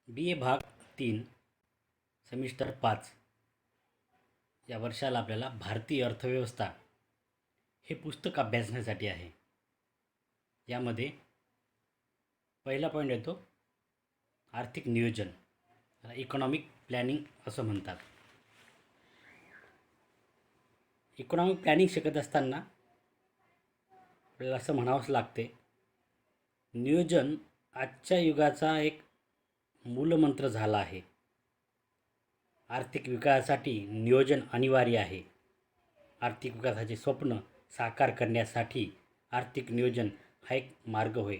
बी ए भाग 3 सेमिस्टर 5 या वर्षाला आपल्याला भारतीय अर्थव्यवस्था हे पुस्तक अभ्यासण्यासाठी आहे. यामध्ये पहिला पॉईंट येतो आर्थिक नियोजन, इकॉनॉमिक प्लॅनिंग असं म्हणतात. इकॉनॉमिक प्लॅनिंग शिकत असताना आपल्याला असं म्हणावंच लागते, नियोजन आजच्या युगाचा एक मूलमंत्र झाला आहे. आर्थिक विकासासाठी नियोजन अनिवार्य आहे. आर्थिक विकासाचे स्वप्न साकार करण्यासाठी आर्थिक नियोजन हा एक मार्ग होय.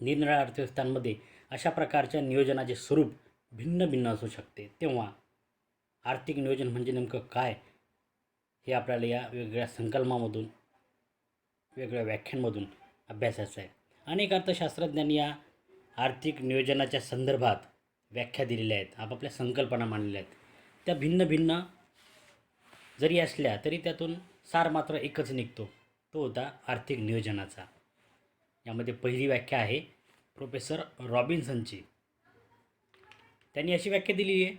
निरनिराळ्या अर्थव्यवस्थांमध्ये अशा प्रकारच्या नियोजनाचे स्वरूप भिन्न भिन्न असू शकते. तेव्हा आर्थिक नियोजन म्हणजे नेमकं काय हे आपल्याला या वेगवेगळ्या संकल्पामधून, वेगवेगळ्या व्याख्यांमधून अभ्यासाचं आहे. अनेक अर्थशास्त्रज्ञांनी या आर्थिक नियोजनाच्या संदर्भात व्याख्या दिलेल्या आहेत, आपापल्या संकल्पना मांडलेल्या आहेत. त्या भिन्न भिन्न जरी असल्या तरी त्यातून सार मात्र एकच निघतो, तो होता आर्थिक नियोजनाचा. यामध्ये पहिली व्याख्या आहे प्रोफेसर रॉबिन्सनची. त्यांनी अशी व्याख्या दिली आहे,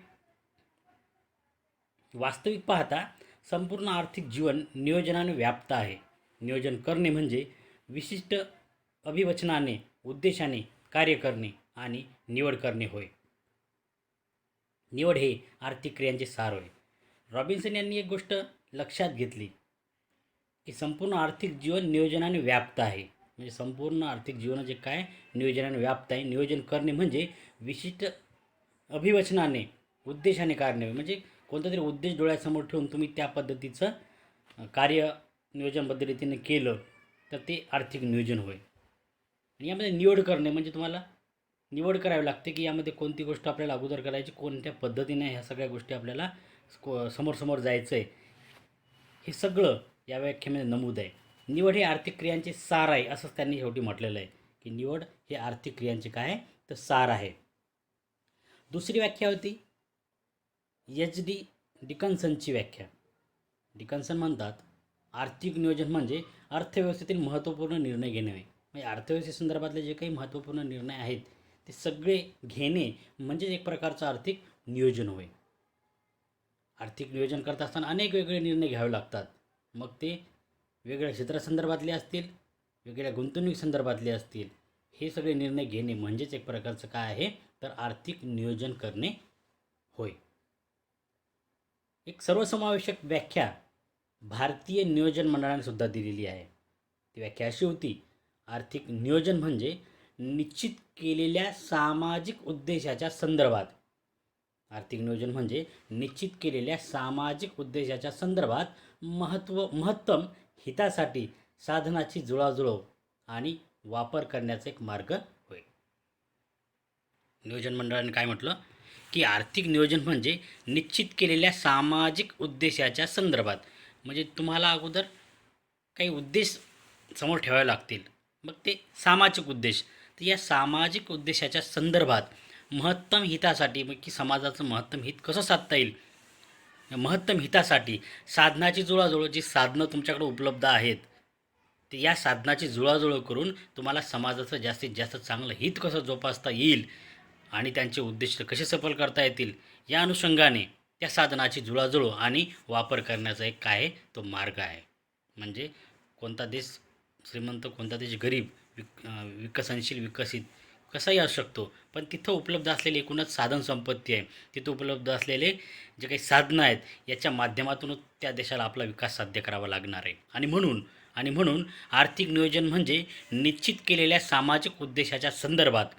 वास्तविक पाहता संपूर्ण आर्थिक जीवन नियोजनाने व्याप्त आहे. नियोजन करणे म्हणजे विशिष्ट अभिवचनाने, उद्देशाने कार्य करणे आणि निवड करणे होय. निवड हे आर्थिक क्रियांचे सार होय. रॉबिन्सन यांनी एक गोष्ट लक्षात घेतली की संपूर्ण आर्थिक जीवन नियोजनाने व्याप्त आहे. म्हणजे संपूर्ण आर्थिक जीवन जे काय नियोजनाने व्याप्त आहे. नियोजन करणे म्हणजे विशिष्ट अभिवचनाने, उद्देशाने करणे, म्हणजे कोणता तरी उद्देश डोळ्यासमोर ठेवून तुम्ही त्या पद्धतीचं कार्य नियोजन पद्धतीने केलं तर ते आर्थिक नियोजन होय. आणि यामध्ये निवड करणे म्हणजे तुम्हाला निवड करावी लागते की यामध्ये कोणती गोष्ट आपल्याला अगोदर करायची, कोणत्या पद्धतीने ह्या सगळ्या गोष्टी आपल्याला समोर जायचं आहे, हे सगळं या व्याख्येमध्ये नमूद आहे. निवड हे आर्थिक क्रियांचे सार आहे असंच त्यांनी शेवटी म्हटलेलं आहे की निवड हे आर्थिक क्रियांचे काय आहे तर सार आहे. दुसरी व्याख्या होती एच डी डिकन्सनची व्याख्या. डिकन्सन म्हणतात, आर्थिक नियोजन म्हणजे अर्थव्यवस्थेतील महत्त्वपूर्ण निर्णय घेणे. म्हणजे अर्थव्यवस्थेसंदर्भातले जे काही महत्त्वपूर्ण निर्णय आहेत ते सगळे घेणे म्हणजे एक प्रकारचं आर्थिक नियोजन होय. आर्थिक नियोजन करत असताना अनेक वेगळे निर्णय घ्यावे लागतात. मग ते वेगळ्या क्षेत्रासंदर्भातले असतील, वेगळ्या गुंतवणूक संदर्भातले असतील, हे सगळे निर्णय घेणे म्हणजेच एक प्रकारचं काय आहे तर आर्थिक नियोजन करणे होय. एक सर्वसमावेशक व्याख्या भारतीय नियोजन मंडळाने सुद्धा दिलेली आहे. ती व्याख्या अशी होती, आर्थिक नियोजन म्हणजे निश्चित केलेल्या सामाजिक उद्देशाच्या संदर्भात, आर्थिक नियोजन म्हणजे निश्चित केलेल्या सामाजिक उद्देशाच्या संदर्भात महत्तम हितासाठी साधनाची जुळवाजुळव आणि वापर करण्याचा एक मार्ग होय. नियोजन मंडळाने काय म्हटलं की आर्थिक नियोजन म्हणजे निश्चित केलेल्या सामाजिक उद्देशाच्या संदर्भात, म्हणजे तुम्हाला अगोदर काही उद्देश समोर ठेवावे लागतील, मग ते सामाजिक उद्देश. तर या सामाजिक उद्देशाच्या संदर्भात महत्तम हितासाठी, मग की समाजाचं महत्तम हित कसं साधता येईल, महत्तम हितासाठी साधनाची जुळवाजुळव, जी साधनं तुमच्याकडे उपलब्ध आहेत ते या साधनाची जुळवाजुळव करून तुम्हाला समाजाचं जास्तीत जास्त चांगलं हित कसं जोपासता येईल आणि त्यांचे उद्दिष्ट कसे सफल करता येतील, या अनुषंगाने त्या साधनाची जुळवाजुळव आणि वापर करण्याचा एक काय आहे तो मार्ग आहे. म्हणजे कोणता देश श्रीमंत, कोणता देश गरीब, विकसनशील, विकसित कसाही असू शकतो, पण तिथं उपलब्ध असलेली एकूणच साधन संपत्ती आहे, तिथं उपलब्ध असलेले जे काही साधनं आहेत याच्या माध्यमातूनच त्या देशाला आपला विकास साध्य करावा लागणार आहे. आणि म्हणून आर्थिक नियोजन म्हणजे निश्चित केलेल्या सामाजिक उद्देशाच्या संदर्भात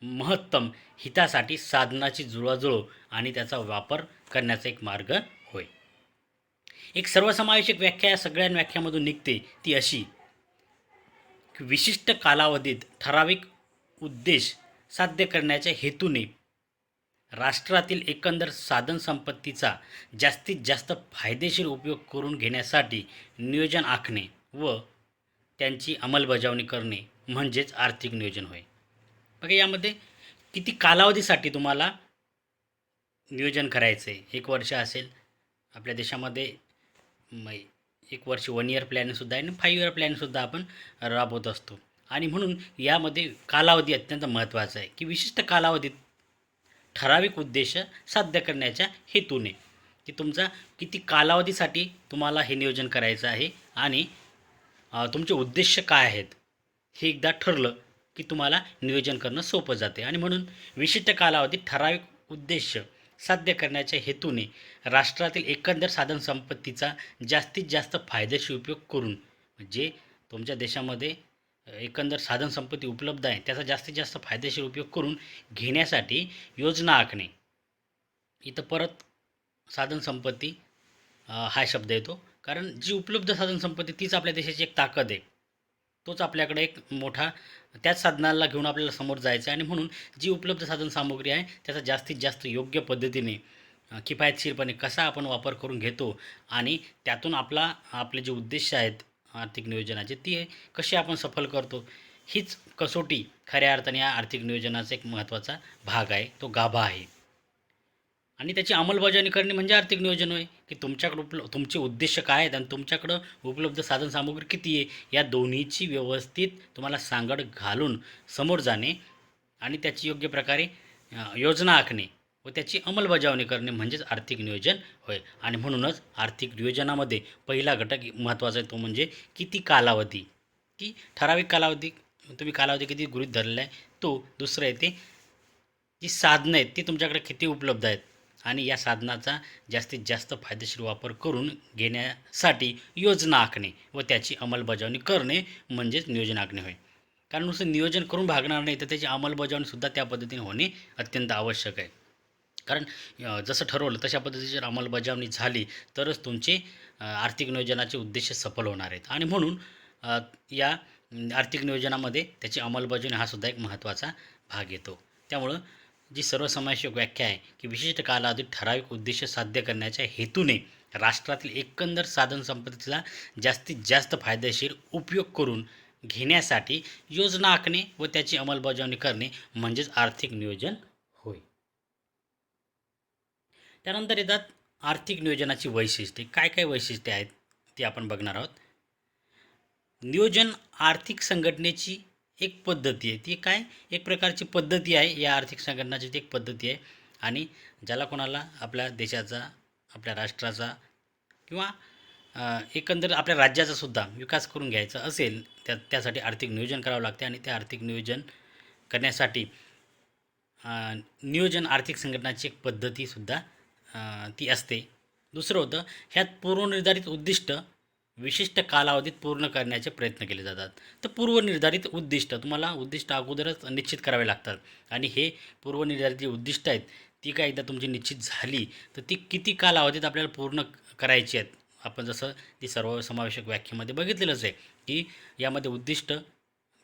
महत्तम हितासाठी साधनाची जुळवाजुळव आणि त्याचा वापर करण्याचा एक मार्ग होय. एक सर्वसमावेशक व्याख्या या सगळ्या व्याख्यामधून निघते, ती अशी की विशिष्ट कालावधीत ठराविक उद्देश साध्य करण्याच्या हेतूने राष्ट्रातील एकंदर साधनसंपत्तीचा जास्तीत जास्त फायदेशीर उपयोग करून घेण्यासाठी नियोजन आखणे व त्यांची अंमलबजावणी करणे म्हणजेच आर्थिक नियोजन होय. बघा, यामध्ये किती कालावधीसाठी तुम्हाला नियोजन करायचं आहे. 1 वर्ष असेल, आपल्या देशामध्ये 1 वर्ष 1 इयर प्लॅनसुद्धा आहे आणि 5 इयर प्लॅनसुद्धा आपण राबवत असतो. आणि म्हणून यामध्ये कालावधी अत्यंत महत्त्वाचा आहे की विशिष्ट कालावधीत ठराविक उद्देश साध्य करण्याच्या हेतूने, की तुमचा किती कालावधीसाठी तुम्हाला हे नियोजन करायचं आहे आणि तुमचे उद्देश काय आहेत हे एकदा ठरलं की तुम्हाला नियोजन करणं सोपं जाते. आणि म्हणून विशिष्ट कालावधीत ठराविक उद्देश साध्य करण्याच्या हेतूने राष्ट्रातील एकंदर साधनसंपत्तीचा जास्तीत जास्त फायदेशीर उपयोग करून, जे तुमच्या देशामध्ये एकंदर साधनसंपत्ती उपलब्ध आहे त्याचा जास्तीत जास्त फायदेशीर उपयोग करून घेण्यासाठी योजना आखणे. इथं परत साधनसंपत्ती हा शब्द येतो, कारण जी उपलब्ध साधनसंपत्ती तीच आपल्या देशाची एक ताकद आहे. तोच आपल्याकडे एक मोठा, त्याच साधनाला घेऊन आपल्याला समोर जायचं आहे. आणि म्हणून जी उपलब्ध साधनसामुग्री आहे त्याचा जास्तीत जास्त योग्य पद्धतीने किफायतशीरपणे कसा आपण वापर करून घेतो आणि त्यातून आपले जे उद्देश आहेत आर्थिक नियोजनाचे ते कसे आपण सफल करतो, हीच कसोटी खऱ्या अर्थाने या आर्थिक नियोजनाचा एक महत्त्वाचा भाग आहे, तो गाभा आहे. आणि त्याची अंमलबजावणी करणे म्हणजे आर्थिक नियोजन होय, की तुमच्याकडं तुमचे उद्देश काय आहेत आणि तुमच्याकडं उपलब्ध साधनसामुग्री किती आहे या दोन्हीची व्यवस्थित तुम्हाला सांगड घालून समोर जाणे आणि त्याची योग्य प्रकारे योजना आखणे व त्याची अंमलबजावणी करणे म्हणजेच आर्थिक नियोजन होय. आणि म्हणूनच आर्थिक नियोजनामध्ये पहिला घटक महत्त्वाचा आहे, तो म्हणजे किती कालावधी, की ठराविक कालावधी, तुम्ही कालावधी किती गृहीत धरलेला आहे तो. दुसरं आहे ते जी साधनं आहेत ती तुमच्याकडे किती उपलब्ध आहेत आणि या साधनाचा जास्तीत जास्त फायदेशीर वापर करून घेण्यासाठी योजना आखणे व त्याची अंमलबजावणी करणे म्हणजेच नियोजन आखणे होय. कारण नुसतं नियोजन करून भागणार नाही, तर त्याची अंमलबजावणीसुद्धा त्या पद्धतीने होणे अत्यंत आवश्यक आहे. कारण जसं ठरवलं तशा पद्धतीची अंमलबजावणी झाली तरच तुमचे आर्थिक नियोजनाचे उद्देश सफल होणार आहेत. आणि म्हणून या आर्थिक नियोजनामध्ये त्याची अंमलबजावणी हा सुद्धा एक महत्त्वाचा भाग येतो. त्यामुळं जी सर्वसमावेशक व्याख्या आहे की विशिष्ट कालावधीत ठराविक उद्देश साध्य करण्याच्या हेतूने राष्ट्रातील एकंदर साधनसंपत्तीचा जास्तीत जास्त फायदेशीर उपयोग करून घेण्यासाठी योजना आखणे व त्याची अंमलबजावणी करणे म्हणजेच आर्थिक नियोजन होय. त्यानंतर येतात आर्थिक नियोजनाची वैशिष्ट्ये. काय काय वैशिष्ट्ये आहेत ती आपण बघणार आहोत. नियोजन आर्थिक संघटनेची एक पद्धती आहे. ती काय, एक प्रकारची पद्धती आहे, या आर्थिक संघटनाची ती एक पद्धती आहे. आणि ज्याला कोणाला आपल्या देशाचा, आपल्या राष्ट्राचा किंवा एकंदर आपल्या राज्याचा सुद्धा विकास करून घ्यायचा असेल, त्यासाठी आर्थिक नियोजन करावं लागते. आणि त्या आर्थिक नियोजन करण्यासाठी नियोजन आर्थिक संघटनाची एक पद्धतीसुद्धा ती असते. दुसरं होतं, ह्यात पूर्वनिर्धारित उद्दिष्ट विशिष्ट कालावधीत पूर्ण करण्याचे प्रयत्न केले जातात. तर पूर्वनिर्धारित उद्दिष्ट, तुम्हाला उद्दिष्ट अगोदरच निश्चित करावे लागतात. आणि हे पूर्वनिर्धारित जी उद्दिष्ट आहेत ती काय एकदा तुमची निश्चित झाली तर ती किती कालावधीत आपल्याला पूर्ण करायची आहेत. आपण जसं ती सर्वसमावेशक व्याख्येमध्ये बघितलेलंच आहे की यामध्ये उद्दिष्ट,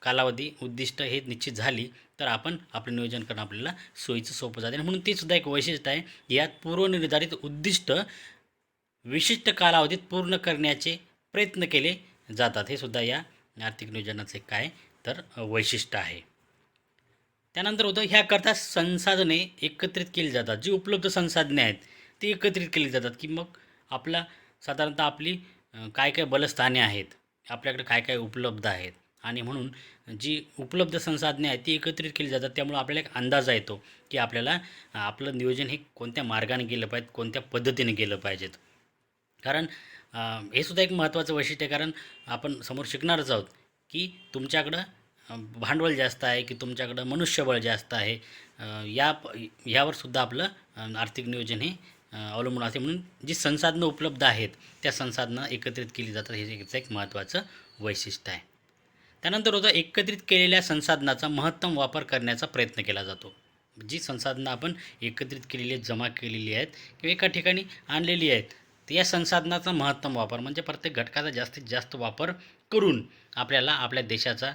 कालावधी, उद्दिष्ट हे निश्चित झाली तर आपण आपलं नियोजन करणं आपल्याला सोयीचं सोपं जाते. आणि म्हणून ते सुद्धा एक वैशिष्ट्य आहे. यात पूर्वनिर्धारित उद्दिष्ट विशिष्ट कालावधीत पूर्ण करण्याचे प्रयत्न केले जातात. हे सुद्धा या आर्थिक नियोजनाचे काय तर वैशिष्ट्य आहे. त्यानंतर होतं, ह्याकरता संसाधने एकत्रित केली जातात. जी उपलब्ध संसाधने आहेत ती एकत्रित केली जातात, की मग आपला साधारणतः आपली काय काय बलस्थाने आहेत, आपल्याकडे काय काय उपलब्ध आहेत. आणि म्हणून जी उपलब्ध संसाधने आहेत ती एकत्रित केली जातात. त्यामुळे आपल्याला एक अंदाज येतो की आपल्याला आपलं नियोजन हे कोणत्या मार्गाने गेलं पाहिजे, कोणत्या पद्धतीने गेलं पाहिजेत. कारण हे सुद्धा एक महत्त्वाचं वैशिष्ट्य आहे. कारण आपण समोर शिकणारच आहोत की तुमच्याकडं भांडवल जास्त आहे की तुमच्याकडं मनुष्यबळ जास्त आहे, यावर सुद्धा आपलं आर्थिक नियोजन हे अवलंबून असते. म्हणून जी संसाधनं उपलब्ध आहेत त्या संसाधनं एकत्रित केली जातात, हे याचं एक महत्त्वाचं वैशिष्ट्य आहे. त्यानंतर होतं, एकत्रित केलेल्या संसाधनाचा महत्तम वापर करण्याचा प्रयत्न केला जातो. जी संसाधनं आपण एकत्रित केलेली आहेत, जमा केलेली आहेत किंवा एका ठिकाणी आणलेली आहेत, तर या संसाधनाचा महत्तम वापर म्हणजे प्रत्येक घटकाचा जास्तीत जास्त वापर करून आपल्याला आपल्या देशाचा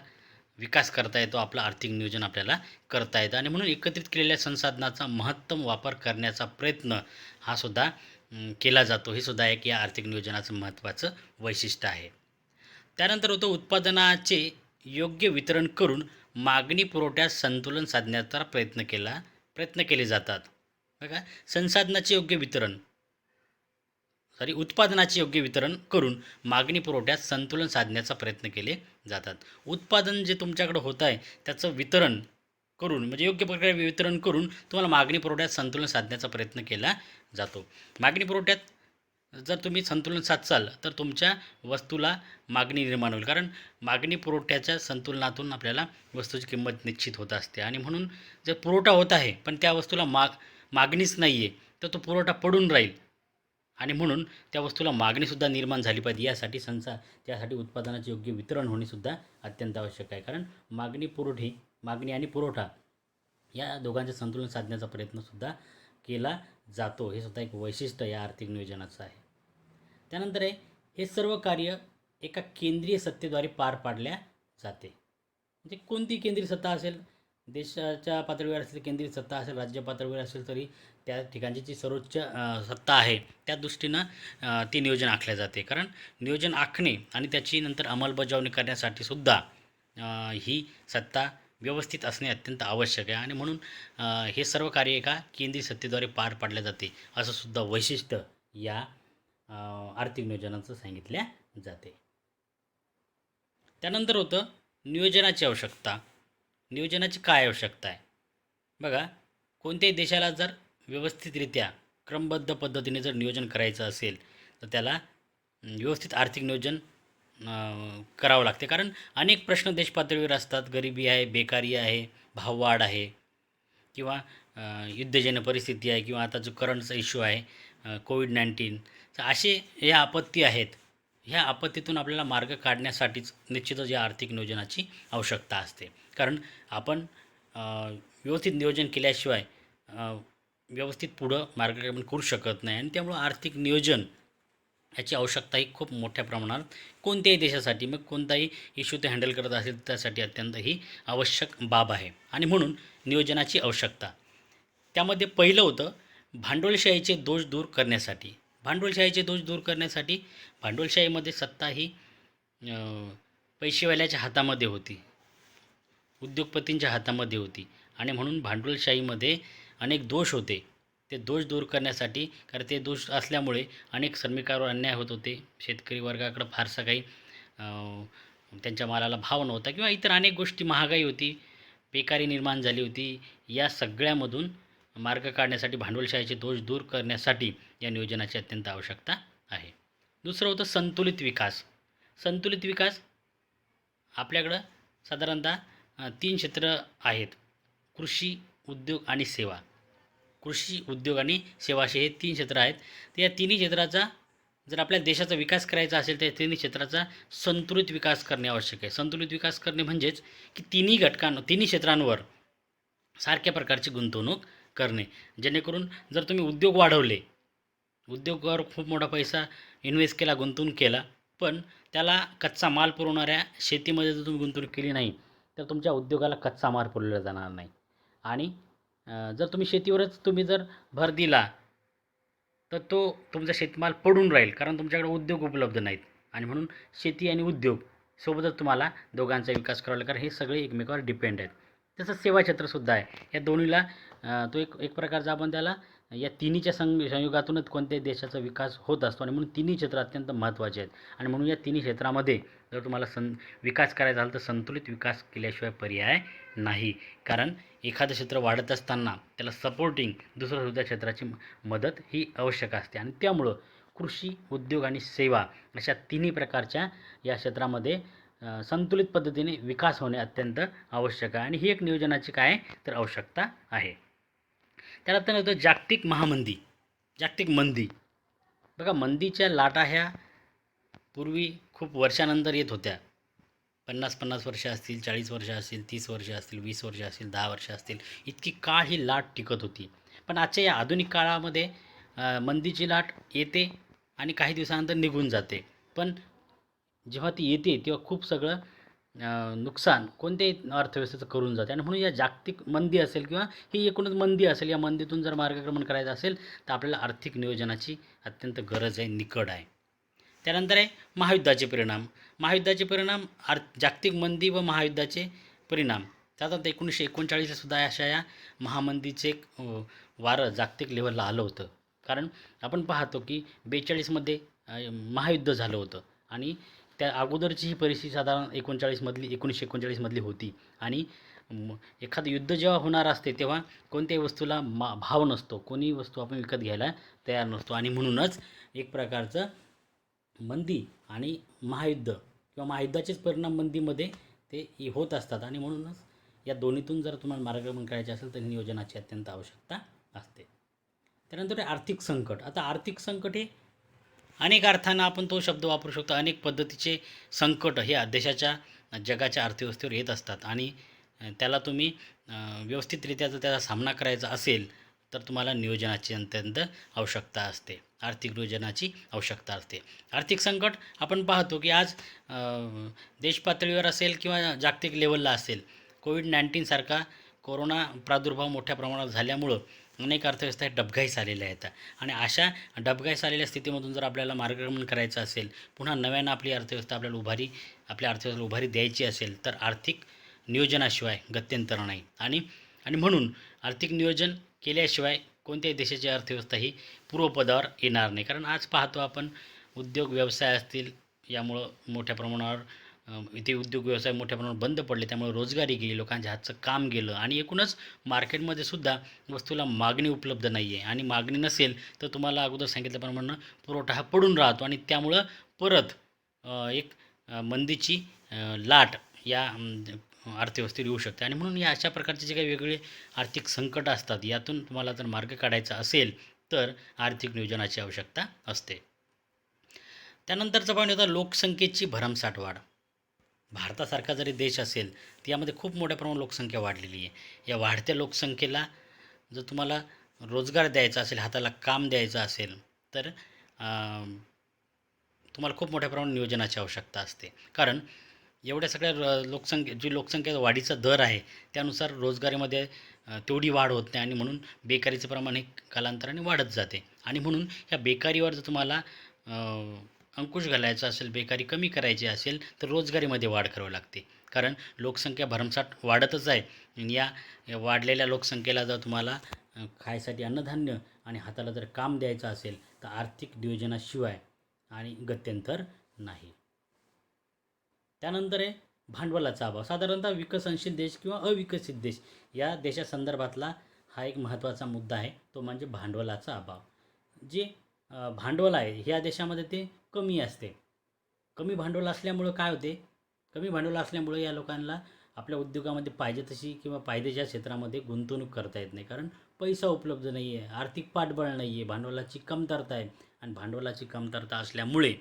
विकास करता येतो, आपलं आर्थिक नियोजन आपल्याला करता येतं. आणि म्हणून एकत्रित केलेल्या संसाधनाचा महत्तम वापर करण्याचा प्रयत्न हा सुद्धा केला जातो. हे सुद्धा एक या आर्थिक नियोजनाचं महत्त्वाचं वैशिष्ट्य आहे. त्यानंतर होतं, उत्पादनाचे योग्य वितरण करून मागणी पुरवठ्यात संतुलन साधण्याचा प्रयत्न केले जातात. बघा, संसाधनाचे योग्य वितरण, उत्पादनाचे योग्य वितरण करून मागणी पुरवठ्यात संतुलन साधण्याचा प्रयत्न केले जातात. उत्पादन जे तुमच्याकडं होत आहे त्याचं वितरण करून म्हणजे योग्य प्रकारे वितरण करून तुम्हाला मागणी पुरवठ्यात संतुलन साधण्याचा प्रयत्न केला जातो. मागणी पुरवठ्यात जर तुम्ही संतुलन साधसाल तर तुमच्या वस्तूला मागणी निर्माण होईल, कारण मागणी पुरवठ्याच्या संतुलनातून आपल्याला वस्तूची किंमत निश्चित होत असते. आणि म्हणून जर पुरवठा होत आहे पण त्या वस्तूला मागणीच नाही आहे तर तो पुरवठा पडून राहील, आणि म्हणून त्या वस्तूला मागणीसुद्धा निर्माण झाली पाहिजे. यासाठी त्यासाठी उत्पादनाचे योग्य वितरण होणेसुद्धा अत्यंत आवश्यक आहे, कारण मागणी आणि पुरवठा या दोघांचे संतुलन साधण्याचा प्रयत्नसुद्धा केला जातो. हे सुद्धा एक वैशिष्ट्य या आर्थिक नियोजनाचं आहे. त्यानंतर आहे, हे सर्व कार्य एका केंद्रीय सत्तेद्वारे पार पाडल्या जाते. म्हणजे कोणती केंद्रीय सत्ता असेल, देशाच्या पातळीवर असेल केंद्रीय सत्ता असेल, राज्य पातळीवर असेल, तरी त्या ठिकाणची जी सर्वोच्च सत्ता आहे त्या दृष्टीनं ती नियोजन आखल्या जाते. कारण नियोजन आखणे आणि त्याची नंतर अंमलबजावणी करण्यासाठी सुद्धा ही सत्ता व्यवस्थित असणे अत्यंत आवश्यक आहे. आणि म्हणून हे सर्व कार्य एका केंद्रीय सत्तेद्वारे पार पाडले जाते, असं सुद्धा वैशिष्ट्य या आर्थिक नियोजनाचं सांगितल्या जाते. त्यानंतर होतं नियोजनाची आवश्यकता. नियोजनाची काय आवश्यकता आहे बघा. कोणत्याही देशाला जर व्यवस्थितरित्या क्रमबद्ध पद्धतीने जर नियोजन करायचं असेल तर त्याला व्यवस्थित आर्थिक नियोजन करावं लागते. कारण अनेक प्रश्न देश पातळीवर असतात. गरिबी आहे, बेकारी आहे, भाववाढ आहे, किंवा युद्धजन्य परिस्थिती आहे, किंवा आता जो करंटचा इश्यू आहे कोविड-19. तर असे या आपत्ती आहेत. ह्या आपत्तीतून आपल्याला मार्ग काढण्यासाठीच निश्चितच या आर्थिक नियोजनाची आवश्यकता असते. कारण आपण व्यवस्थित नियोजन केल्याशिवाय व्यवस्थित पुढं मार्गक्रमण करू शकत नाही. आणि त्यामुळं आर्थिक नियोजन याची आवश्यकता ही खूप मोठ्या प्रमाणात कोणत्याही देशासाठी, मग कोणताही इश्यू ते हँडल करत असेल त्यासाठी अत्यंत ही आवश्यक बाब आहे. आणि म्हणून नियोजनाची आवश्यकता. त्यामध्ये पहिलं होतं भांडवलशाहीचे दोष दूर करण्यासाठी. भांडवलशाहीचे दोष दूर करण्यासाठी भांडवलशाहीमध्ये सत्ता ही पैसेवाल्याच्या हातामध्ये होती, उद्योगपतींच्या हातामध्ये होती. आणि म्हणून भांडवलशाहीमध्ये अनेक दोष होते. ते दोष दूर करण्यासाठी, कारण ते दोष असल्यामुळे अनेक श्रमिकांवर अन्याय होत होते, शेतकरी वर्गाकडं फारसा काही त्यांच्या मालाला भाव नव्हता, किंवा इतर अनेक गोष्टी, महागाई होती, बेकारी निर्माण झाली होती. या सगळ्यामधून मार्ग काढण्यासाठी, भांडवलशाहीचे दोष दूर करण्यासाठी या नियोजनाची अत्यंत आवश्यकता आहे. दुसरं होतं संतुलित विकास. संतुलित विकास आपल्याकडं साधारणतः 3 क्षेत्र आहेत: कृषी, उद्योग आणि सेवा. कृषी, उद्योग आणि सेवा असे हे 3 क्षेत्र आहेत. तर या तिन्ही क्षेत्राचा जर आपल्या देशाचा विकास करायचा असेल तर या तिन्ही क्षेत्राचा संतुलित विकास करणे आवश्यक आहे. संतुलित विकास करणे म्हणजेच की तिन्ही क्षेत्रांवर सारख्या प्रकारची गुंतवणूक करणे, जेणेकरून जर तुम्ही उद्योग वाढवले, उद्योगावर खूप मोठा पैसा इन्व्हेस्ट केला, गुंतवणूक केला, पण त्याला कच्चा माल पुरवणाऱ्या शेतीमध्ये जर तुम्ही गुंतवणूक केली नाही तर तुमच्या उद्योगाला कच्चा माल पुरवला जाणार नाही. आणि जर तुम्ही शेतीवरच जर भर दिला तर तो तुमचा शेतमाल पडून राहील, कारण तुमच्याकडे उद्योग उपलब्ध नाहीत. आणि म्हणून शेती आणि उद्योग सोबतच तुम्हाला दोघांचा विकास करावा लागेल, कारण हे सगळे एकमेकावर डिपेंड आहेत. तसंच सेवा क्षेत्रसुद्धा आहे. या दोन्हीला तो एक प्रकारचा आपण त्याला या तिन्हीच्या संयोगातूनच कोणत्याही देशाचा विकास होत असतो. आणि म्हणून तिन्ही क्षेत्र अत्यंत महत्त्वाचे आहेत. आणि म्हणून या तिन्ही क्षेत्रामध्ये जर तुम्हाला विकास करायचा झाला तर संतुलित विकास केल्याशिवाय पर्याय नाही. कारण एखादं क्षेत्र वाढत असताना त्याला सपोर्टिंग दुसऱ्या क्षेत्राची मदत ही आवश्यक असते. आणि त्यामुळं कृषी, उद्योग आणि सेवा अशा तिन्ही प्रकारच्या या क्षेत्रामध्ये संतुलित पद्धतीने विकास होणे अत्यंत आवश्यक आहे. आणि ही एक नियोजनाची काय तर आवश्यकता आहे. त्यानंतर होतं जागतिक महामंदी, जागतिक मंदी. बघा, मंदीच्या लाटा ह्या पूर्वी खूप वर्षानंतर येत होत्या. 50-50 वर्ष असतील, 40 वर्ष असतील, 30 वर्ष असतील, 20 वर्ष असतील, 10 वर्ष असतील, इतकी काळ ही लाट टिकत होती. पण आजच्या या आधुनिक काळामध्ये मंदीची लाट येते आणि काही दिवसानंतर निघून जाते. पण जेव्हा ती येते तेव्हा खूप सगळं नुकसान कोणत्याही अर्थव्यवस्थेचं करून जाते. आणि म्हणून या जागतिक मंदी असेल किंवा ही एकूणच मंदी असेल, या मंदीतून जर मार्गक्रमण करायचं असेल तर आपल्याला आर्थिक नियोजनाची अत्यंत गरज आहे, निकड आहे. त्यानंतर आहे महायुद्धाचे परिणाम. महायुद्धाचे परिणाम, जागतिक मंदी व महायुद्धाचे परिणाम. साधारणतः 1939 सुद्धा अशा या महामंदीचे एक वारं जागतिक लेवलला आलं होतं. कारण आपण पाहतो की 42मध्ये महायुद्ध झालं होतं आणि त्या अगोदरची ही परिस्थिती साधारण 1939मधली होती. आणि एखादं युद्ध जेव्हा होणार असते तेव्हा कोणत्याही वस्तूला भाव नसतो, कोणीही वस्तू आपण विकत घ्यायला तयार नसतो आणि म्हणूनच एक प्रकारचं मंदी आणि महायुद्ध किंवा महायुद्धाचेच परिणाम मंदीमध्ये ते होत असतात आणि म्हणूनच या दोन्हीतून जर तुम्हाला मार्गक्रमण करायचे असेल तर नियोजनाची अत्यंत आवश्यकता असते. त्यानंतर आर्थिक संकट. आता आर्थिक संकट हे अनेक अर्थानं आपण तो शब्द वापरू शकतो. अनेक पद्धतीचे संकट हे देशाच्या जगाच्या अर्थव्यवस्थेवर येत असतात आणि त्याला तुम्ही व्यवस्थितरित्या जर त्याचा सामना करायचा असेल तर तुम्हाला नियोजनाची अत्यंत आवश्यकता असते. आर्थिक नियोजनाची आवश्यकता असते. आर्थिक संकट आपण पाहतो की आज देश पातळीवर असेल किंवा जागतिक लेवलला असेल, कोविड-19 सारखा कोरोना प्रादुर्भाव मोठ्या प्रमाणात झाल्यामुळं अनेक अर्थव्यवस्था डबघाईस आलेल्या आहेत आणि अशा डबघाईस आलेल्या स्थितीमधून जर आपल्याला मार्गक्रमण करायचं असेल, पुन्हा नव्यानं आपली अर्थव्यवस्था आपल्या अर्थव्यवस्थेला उभारी द्यायची असेल तर आर्थिक नियोजनाशिवाय गत्यंतर नाही. आणि आणि म्हणून आर्थिक नियोजन केल्याशिवाय कोणत्याही देशाची अर्थव्यवस्था ही पूर्वपदावर येणार नाही. कारण आज पाहतो आपण उद्योग व्यवसाय असतील यामुळं मोठ्या प्रमाणावर इथे उद्योग व्यवसाय मोठ्या प्रमाणावर बंद पडले, त्यामुळे रोजगारी गेली, लोकांच्या हातचं काम गेलं आणि एकूणच मार्केटमध्ये सुद्धा वस्तूला मागणी उपलब्ध नाही आहे आणि मागणी नसेल तर तुम्हाला अगोदर सांगितल्याप्रमाणे पुरवठा हा पडून राहतो आणि त्यामुळं परत एक मंदीची लाट या अर्थव्यवस्थेवर येऊ शकते आणि म्हणून या अशा प्रकारचे जे काही वेगवेगळे आर्थिक संकट असतात यातून तुम्हाला जर मार्ग काढायचा असेल तर आर्थिक नियोजनाची आवश्यकता असते. त्यानंतरचा पॉईंट होता लोकसंख्येची भरमसाठ वाढ. भारतासारखा जरी देश असेल त्यामध्ये खूप मोठ्या प्रमाणात लोकसंख्या वाढलेली आहे. या वाढत्या लोकसंख्येला जर तुम्हाला रोजगार द्यायचा असेल, हाताला काम द्यायचं असेल तर तुम्हाला खूप मोठ्या प्रमाणात नियोजनाची आवश्यकता असते. कारण एवढ्या सगळ्या लोकसंख्या वाढीचा दर आहे त्यानुसार रोजगारीमध्ये तेवढी वाढ होत नाही आणि म्हणून बेकारीचं प्रमाण हे कालांतराने वाढत जाते आणि म्हणून ह्या बेकारीवर जर तुम्हाला अंकुश घालायचा असेल, बेकारी कमी करायची असेल तर रोजगारीमध्ये वाढ करावी लागते. कारण लोकसंख्या भरमसाठ वाढतच आहे आणि या वाढलेल्या लोकसंख्येला जर तुम्हाला खायसाठी अन्नधान्य आणि हाताला जर काम द्यायचं असेल तर आर्थिक नियोजनाशिवाय आणि गत्यंतर नाही. त्यानंतर आहे भांडवलाचा अभाव. साधारणतः विकसनशील देश किंवा अविकसित देश या देशासंदर्भातला हा एक महत्त्वाचा मुद्दा आहे, तो म्हणजे भांडवलाचा अभाव. जे भांडवल आहे ह्या देशामध्ये ते कमी असते. कमी भांडवल असल्यामुळं काय होते, कमी भांडवल असल्यामुळे या लोकांना आपल्या उद्योगामध्ये पाहिजे तशी किंवा फायद्याच्या क्षेत्रामध्ये गुंतवणूक करता येत नाही. कारण पैसा उपलब्ध नाही आहे, आर्थिक पाठबळ नाही आहे, भांडवलाची कमतरता आहे आणि भांडवलाची कमतरता असल्यामुळे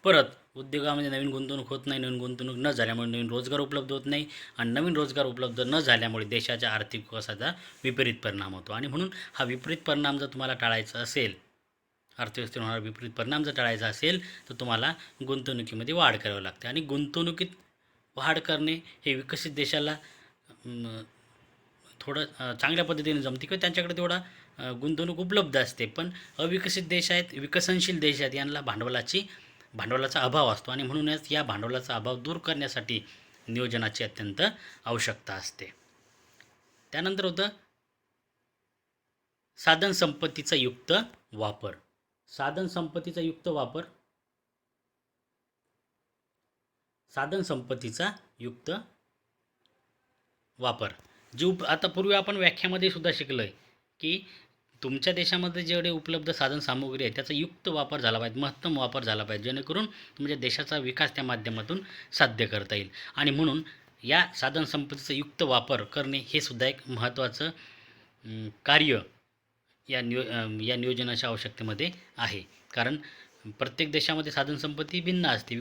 परत उद्योगामध्ये नवीन गुंतवणूक होत नाही. नवीन गुंतवणूक न झाल्यामुळे नवीन रोजगार उपलब्ध होत नाही आणि नवीन रोजगार उपलब्ध न झाल्यामुळे देशाच्या आर्थिक विकासाचा विपरीत परिणाम होतो आणि म्हणून हा विपरीत परिणाम जर तुम्हाला टाळायचा असेल, अर्थव्यवस्थेवर होणारा विपरीत परिणाम जर टाळायचा असेल तर तुम्हाला गुंतवणुकीमध्ये वाढ करावी लागते आणि गुंतवणुकीत वाढ करणे हे विकसित देशाला थोडं चांगल्या पद्धतीने जमते किंवा त्यांच्याकडे तेवढा गुंतवणूक उपलब्ध असते. पण अविकसित देश आहेत, विकसनशील देश आहेत, यांना भांडवलाचा अभाव असतो आणि म्हणूनच या भांडवलाचा अभाव दूर करण्यासाठी नियोजनाची अत्यंत आवश्यकता असते. त्यानंतर होतं साधन संपत्तीचा युक्त वापर. साधन संपत्तीचा युक्त वापर आता पूर्वी आपण व्याख्यामध्ये सुद्धा शिकलो आहे की तुमच्या देशामध्ये जेवढे उपलब्ध साधन सामुग्री आहे त्याचा युक्त वापर झाला पाहिजे, महत्तम वापर झाला पाहिजे, जेणेकरून तुमच्या देशाचा विकास त्या माध्यमातून साध्य करता येईल. आणि म्हणून या साधन संपत्तीचा युक्त वापर करणे हे सुद्धा एक महत्त्वाचं कार्य या नियोजनाच्या आवश्यकतेमध्ये आहे. कारण प्रत्येक देशामध्ये साधनसंपत्ती भिन्न असते.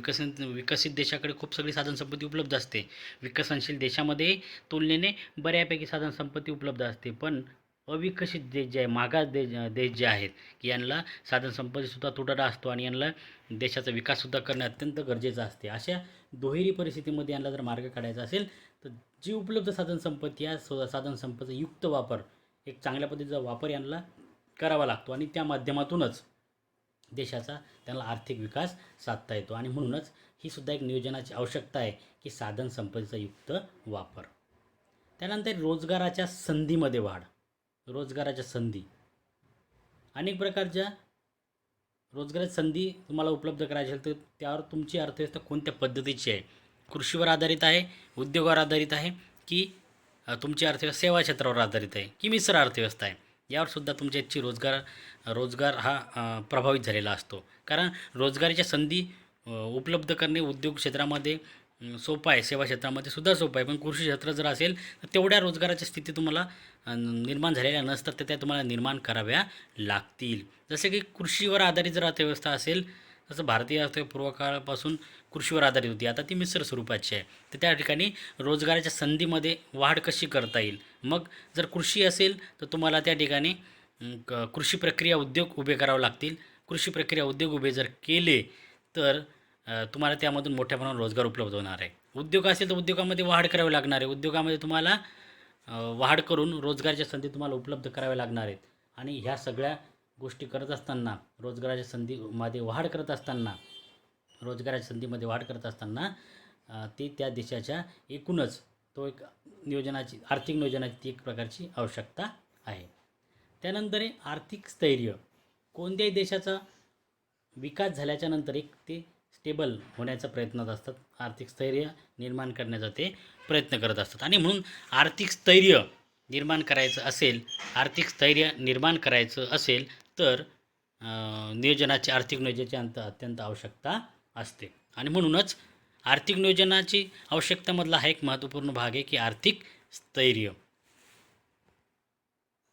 विकसित देशाकडे खूप सगळी साधनसंपत्ती उपलब्ध असते. विकसनशील देशामध्ये तुलनेने बऱ्यापैकी साधनसंपत्ती उपलब्ध असते. पण अविकसित देश जे आहे, मागास देश जे आहेत की यांना साधनसंपत्तीसुद्धा तुटवडा असतो आणि यांना देशाचा विकाससुद्धा करणे अत्यंत गरजेचं असते. अशा दुहेरी परिस्थितीमध्ये यांना जर मार्ग काढायचा असेल तर जी उपलब्ध साधनसंपत्ती या साधनसंपत्तीचा युक्त वापर, एक चांगल्या पद्धतीचा वापर यांना करावा लागतो आणि त्या माध्यमातूनच देशाचा त्यांना आर्थिक विकास साधता येतो आणि म्हणूनच ही सुद्धा एक नियोजनाची आवश्यकता आहे की साधन संपत्तीचा युक्त वापर. त्यानंतर रोजगाराच्या संधीमध्ये वाढ. रोजगाराच्या संधी, अनेक प्रकारच्या रोजगाराच्या संधी तुम्हाला उपलब्ध करायच्या असेल तर त्यावर तुमची अर्थव्यवस्था कोणत्या पद्धतीची आहे कृषीवर आधारित आहे, उद्योगावर आधारित आहे, की तुमची अर्थव्यवस्था सेवा क्षेत्रावर आधारित आहे, की मिश्र अर्थव्यवस्था आहे. यावर सुद्धा तुमची आजची रोजगार हा प्रभावित झालेला असतो. कारण रोजगाराच्या संधी उपलब्ध करणे उद्योग क्षेत्रामध्ये सोपं आहे, सेवा क्षेत्रामध्ये सुद्धा सोपं आहे. पण कृषी क्षेत्र जर असेल तर तेवढ्या रोजगाराच्या स्थिती तुम्हाला निर्माण झालेल्या नसतात, तर त्या तुम्हाला निर्माण कराव्या लागतील. जसे की कृषीवर आधारित जर अर्थव्यवस्था असेल, तसं भारतीय अर्थव्यवस्था पूर्वकाळापासून कृषीवर आधारित होती. आता ती मिश्र स्वरूपाची आहे. तर त्या ठिकाणी रोजगाराच्या संधीमध्ये वाढ कशी करता येईल? मग जर कृषी असेल तर तुम्हाला त्या ठिकाणी कृषी प्रक्रिया उद्योग उभे करावे लागतील. कृषी प्रक्रिया उद्योग उभे जर केले तर तुम्हाला त्यामधून मोठ्या प्रमाणात रोजगार उपलब्ध होणार आहे. उद्योग असेल तर उद्योगामध्ये वाढ करावी लागणार आहे. उद्योगामध्ये तुम्हाला वाढ करून रोजगाराच्या संधी तुम्हाला उपलब्ध कराव्या लागणार आहेत. आणि ह्या सगळ्या गोष्टी करत असताना, रोजगाराच्या संधीमध्ये वाढ करत असताना, ते त्या देशाच्या एकूणच तो एक आर्थिक नियोजनाची ती एक प्रकारची आवश्यकता आहे. त्यानंतर आहे आर्थिक स्थैर्य. कोणत्याही देशाचा विकास झाल्याच्या नंतर एक ते स्टेबल होण्याचा प्रयत्नात असतात. आर्थिक स्थैर्य निर्माण करण्याचा ते प्रयत्न करत असतात. आणि म्हणून आर्थिक स्थैर्य निर्माण करायचं असेल तर आर्थिक नियोजनाची अत्यंत आवश्यकता असते. आणि म्हणूनच आर्थिक नियोजनाची आवश्यकतामधला हा एक महत्त्वपूर्ण भाग आहे की आर्थिक स्थैर्य.